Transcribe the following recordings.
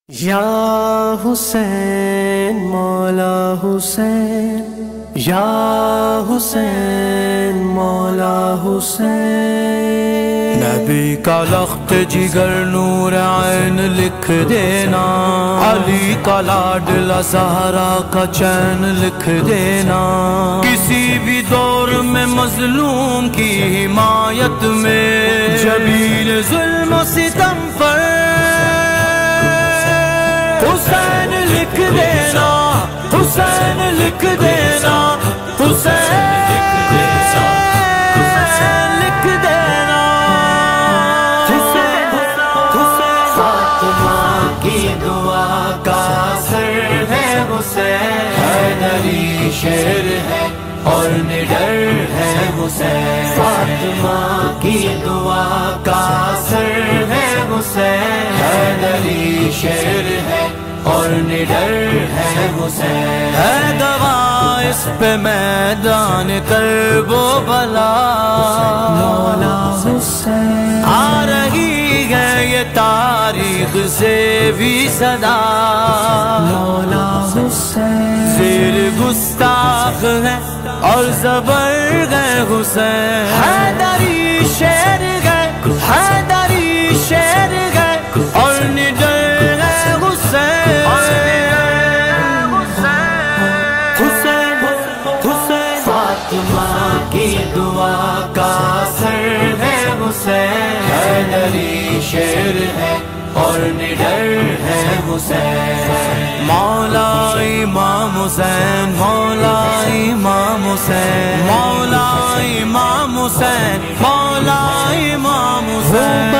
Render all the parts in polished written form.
یا حسین مولا حسین، یا حسین مولا حسین، نبی کا لخت جگر نور عین لکھ دینا، علی کا لاڈلا زہرا کا چین لکھ دینا، کسی بھی دور میں مظلوم کی حمایت میں جبین ظلم و ستم پر حسین لکھ دینا، حسین لکھ دینا، حسین لکھ دینا، فاطمہ کی دعا کا اثر ہے حسین، حیدری شیر ہے اور نڈر ہے حسین، فاطمہ کی دعا کا اثر ہے حسین، حیدری شیر ہے اور نڈر ہے حسین، ہے دوا اس پہ میدان کرب و بلا، مولا حسین آ رہی ہے یہ تاریخ سے بھی صدا، مولا حسین زیر گستاخ ہے اور زبر ہے حسین، حیدری شیر ہے، حیدری شیر ہے اور نڈر ہے حسین، فاطمہ کی دعا کا اثر ہے حسین، حیدری شیر ہے اور نڈر ہے حسین، مولا امام حسین، مولا امام حسین، مولا امام حسین، مولا امام حسین،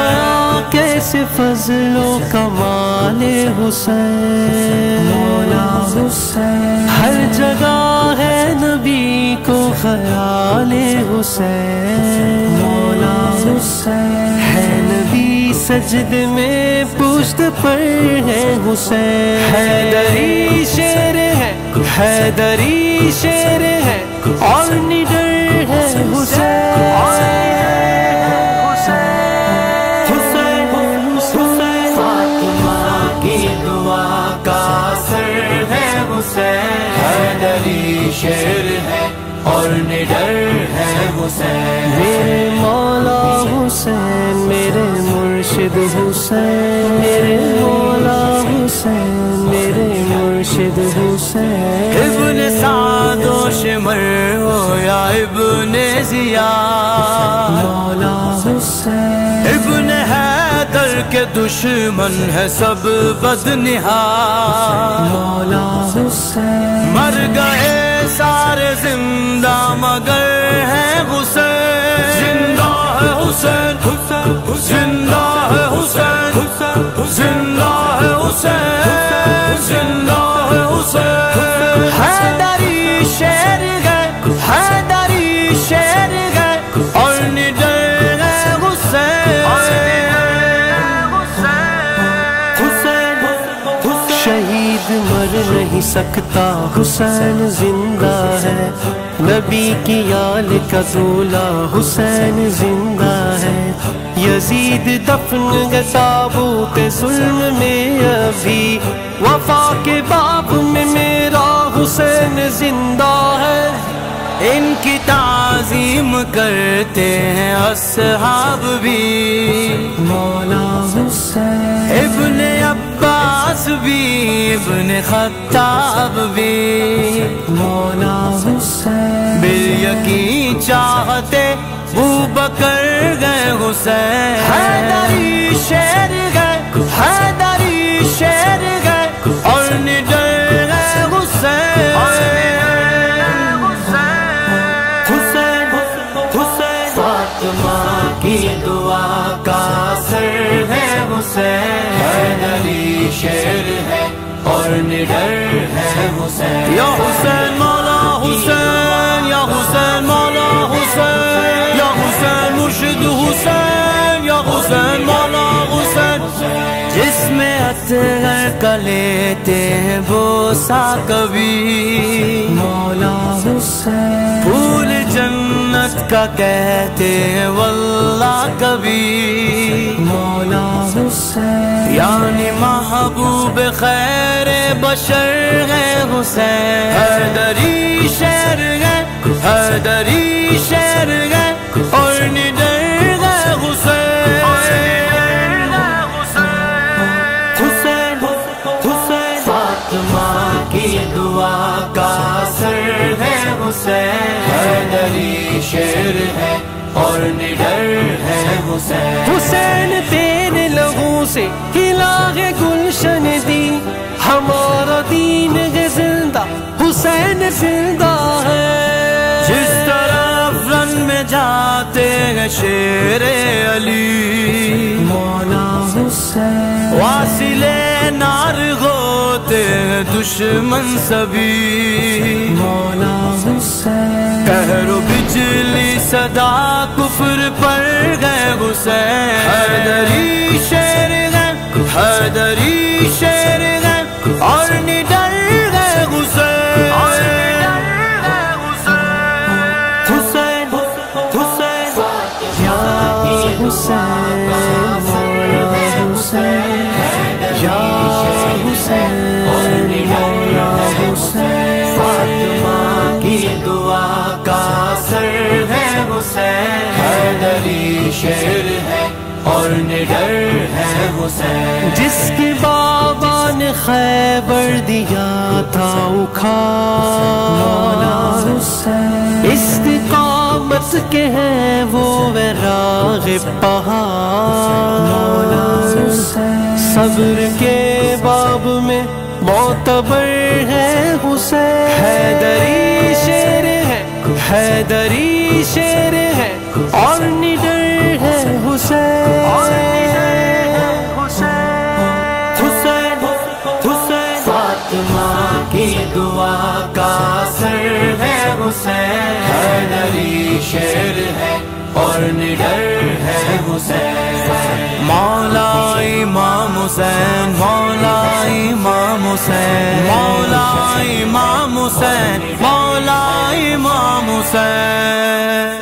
کیسے فضل و کمال حسین، مولا حسین ہر جگہ ہے نبی کو خیال حسین، مولا حسین ہے نبی سجد میں پشت پر ہے حسین، حیدری شیر ہے، حیدری شیر ہے اور نڈر ہے حسین، حیدری شیر ہے اور نڈر ہے حسین، میرے مولا حسین، میرے مرشد حسین، میرے مولا حسین، میرے مرشد حسین، ابن سعد و شمر ہو یا ابن زیاد، مولا حسین ابن حیدر کے دشمن ہے سب بدنہاد، مولا حسین مر گئے سارے زندہ مگر ہے حسین، زندہ ہے حسین، زندہ ہے حسین، زندہ ہے حسین، زندہ ہے حسین، حیدری شیر گئے، حیدری شیر گئے اور نڈر ہے حسین، شہید مر نہیں سکتا حسین زندہ ہے، نبی کی آل کا دولہ حسین زندہ ہے، یزید دفن گئے تابوت ظلم میں ابھی، وفا کے باب میں میرا حسین زندہ ہے، ان کی تعظیم کرتے ہیں اصحاب بھی، مولا حسین ابن عباس بھی، ابن خطاب بھی، مولا حسین بالیقین چاہتے ابوبکر گئے حسین، حیدری شیر گئے، حیدری شیر گئے اور نڈر گئے حسین، فاطمہ کی دعا کا اثر ہے حسین، حیدری شیر ہے اور نڈر ہے حسین، یا حسین مولا حسین، یا حسین مولا حسین، یا حسین مرشد حسین، یا حسین مولا حسین، جس میں اطہر کا لیتے ہیں بوسہ کبھی، مولا حسین پھول جنت کا کہتے ہیں واللہ کبھی، مولا حسین حسین، یعنی محبوب خیر بشر ہے حسین، حیدری شیر ہے، حیدری شیر ہے اور نڈر ہے حسین، حسین حسین فاطمہ کی دعا کا اثر ہے حسین، حیدری شیر ہے اور نڈر ہے حسین، حسین تیرے لہو سے کھلا ہے گلشن دی، ہمارا دین ہے زندہ، حسین زندہ ہے، جس طرف رن میں جاتے ہیں شیر علی، مولا حسین واصل نار ہوتے ہیں دشمن سبھی، مولا حسین قہر و بجلی صدا کفر پر گئے حسین، حیدری شیر ہے، حیدری شیر ہے اور نڈر ہے حسین، حسین حسین یا حسین مولا حسین یا حسین مولا حسین، فاطمہ کی دعا کا اثر ہے حسین، حیدری شیر ہے اور نڈر ہے حسین، جس کے بابا نے خیبر دیا تھا اکھاڑ، مولا حسین استقامت کے ہیں وہ راغب پہاڑ، مولا حسین صبر کے باب میں معتبر ہے حسین، حیدری شیر ہے، حیدری شیر ہے اور نڈر ہے حسین، حسین حسین فاطمہ کی دعا کا اثر ہے حسین، حیدری شیر ہے اور نڈر ہے حسین، مولا امام حسین، مولا امام حسین، مولا امام حسین، مولا امام حسین۔